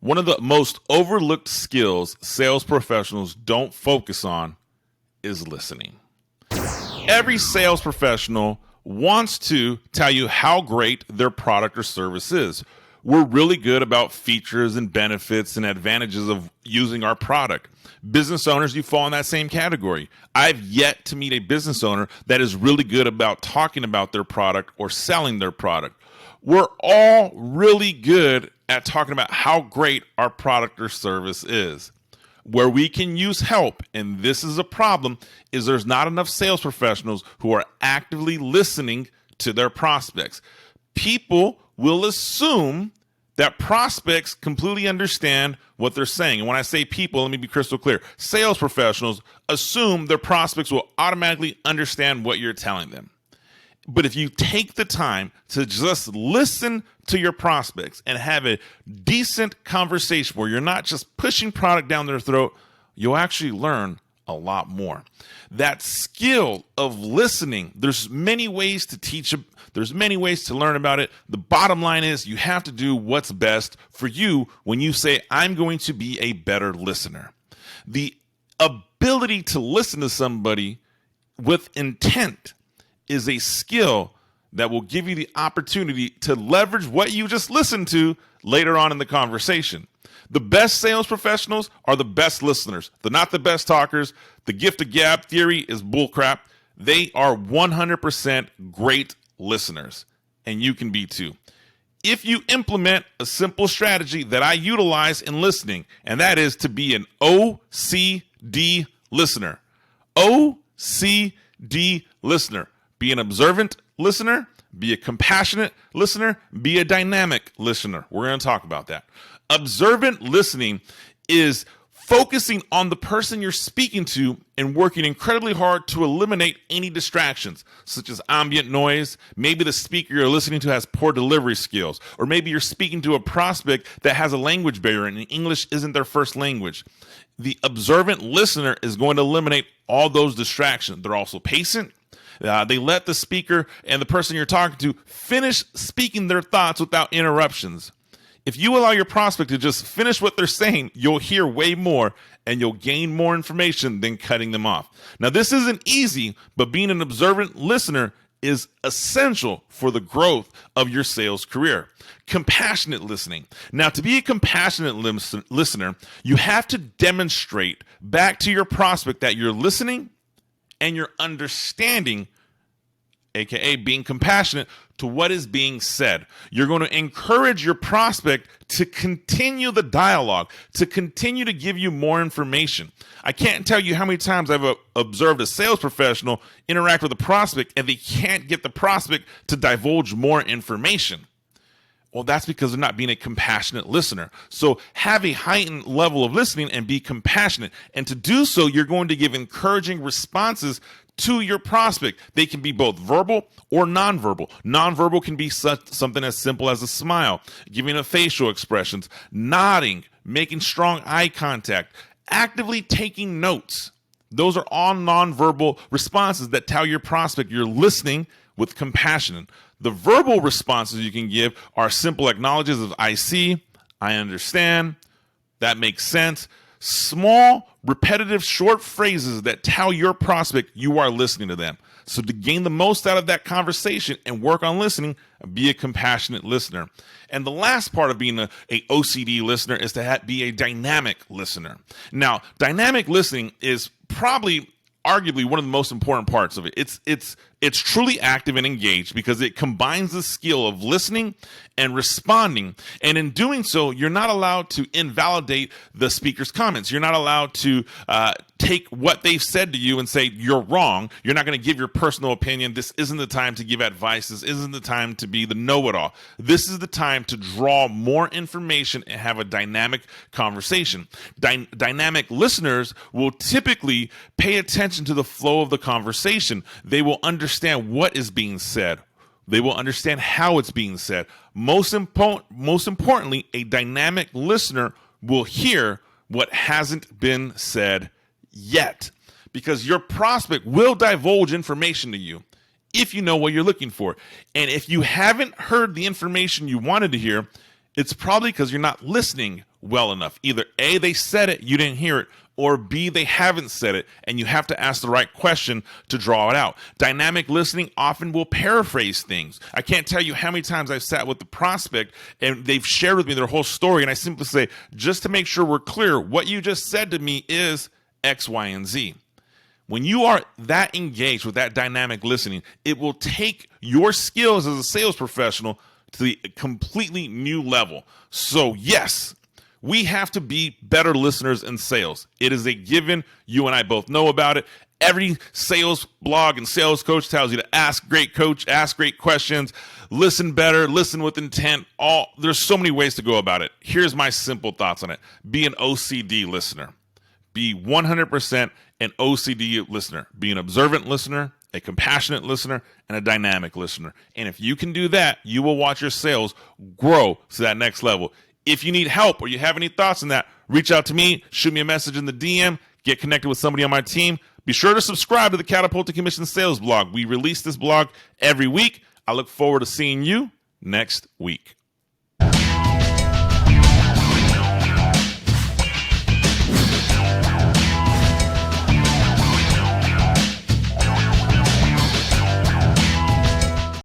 One of the most overlooked skills sales professionals don't focus on is listening. Every sales professional wants to tell you how great their product or service is. We're really good about features and benefits and advantages of using our product. Business owners, you fall in that same category. I've yet to meet a business owner that is really good about talking about their product or selling their product. We're all really good at talking about how great our product or service is. Where we can use help, and this is a problem, is there's not enough sales professionals who are actively listening to their prospects. People will assume that prospects completely understand what they're saying. And when I say people, let me be crystal clear. Sales professionals assume their prospects will automatically understand what you're telling them. But if you take the time to just listen to your prospects and have a decent conversation where you're not just pushing product down their throat, you'll actually learn a lot more. That skill of listening, there's many ways to teach it. There's many ways to learn about it. The bottom line is you have to do what's best for you when you say, I'm going to be a better listener. The ability to listen to somebody with intent is a skill that will give you the opportunity to leverage what you just listened to later on in the conversation. The best sales professionals are the best listeners. They're not the best talkers. The gift of gab theory is bullcrap. They are 100% great listeners, and you can be too. If you implement a simple strategy that I utilize in listening, and that is to be an OCD listener. OCD listener. Be an observant listener, be a compassionate listener, be a dynamic listener. We're going to talk about that. Observant listening is focusing on the person you're speaking to and working incredibly hard to eliminate any distractions, such as ambient noise. Maybe the speaker you're listening to has poor delivery skills, or maybe you're speaking to a prospect that has a language barrier and English isn't their first language. The observant listener is going to eliminate all those distractions. They're also patient. They let the speaker and the person you're talking to finish speaking their thoughts without interruptions. If you allow your prospect to just finish what they're saying, you'll hear way more and you'll gain more information than cutting them off. Now, this isn't easy, but being an observant listener is essential for the growth of your sales career. Compassionate listening. Now, to be a compassionate listener, you have to demonstrate back to your prospect that you're listening and you're understanding, aka being compassionate, to what is being said. You're going to encourage your prospect to continue the dialogue, to continue to give you more information. I can't tell you how many times I've observed a sales professional interact with a prospect and they can't get the prospect to divulge more information. Well, that's because they're not being a compassionate listener. So have a heightened level of listening and be compassionate. And to do so, you're going to give encouraging responses to your prospect. They can be both verbal or nonverbal. Nonverbal can be something as simple as a smile, giving a facial expressions, nodding, making strong eye contact, actively taking notes. Those are all nonverbal responses that tell your prospect you're listening with compassion. The verbal responses you can give are simple acknowledgements of I see, I understand, that makes sense. Small, repetitive, short phrases that tell your prospect you are listening to them. So to gain the most out of that conversation and work on listening, be a compassionate listener. And the last part of being a OCD listener is to be a dynamic listener. Now, dynamic listening is probably arguably one of the most important parts of it. It's truly active and engaged because it combines the skill of listening and responding. And in doing so, you're not allowed to invalidate the speaker's comments. You're not allowed to take what they've said to you and say you're wrong. You're not going to give your personal opinion. This isn't the time to give advice. This isn't the time to be the know-it-all. This is the time to draw more information and have a dynamic conversation. Dynamic listeners will typically pay attention to the flow of the conversation. They will understand what is being said. They will understand how it's being said. Most importantly, a dynamic listener will hear what hasn't been said yet, because your prospect will divulge information to you if you know what you're looking for. And if you haven't heard the information you wanted to hear, it's probably because you're not listening well enough. Either A, they said it, you didn't hear it, or B, they haven't said it, and you have to ask the right question to draw it out. Dynamic listening often will paraphrase things. I can't tell you how many times I've sat with the prospect and they've shared with me their whole story, and I simply say, just to make sure we're clear, what you just said to me is X, Y, and Z. When you are that engaged with that dynamic listening, it will take your skills as a sales professional to the completely new level. So yes, we have to be better listeners in sales. It is a given. You and I both know about it. Every sales blog and sales coach tells you to ask great questions, listen better, listen with intent. There's so many ways to go about it. Here's my simple thoughts on it. Be an OCD listener. Be 100% an OCD listener. Be an observant listener, a compassionate listener, and a dynamic listener. And if you can do that, you will watch your sales grow to that next level. If you need help or you have any thoughts on that, reach out to me, shoot me a message in the DM, get connected with somebody on my team. Be sure to subscribe to the Catapult to Commission Sales blog. We release this blog every week. I look forward to seeing you next week.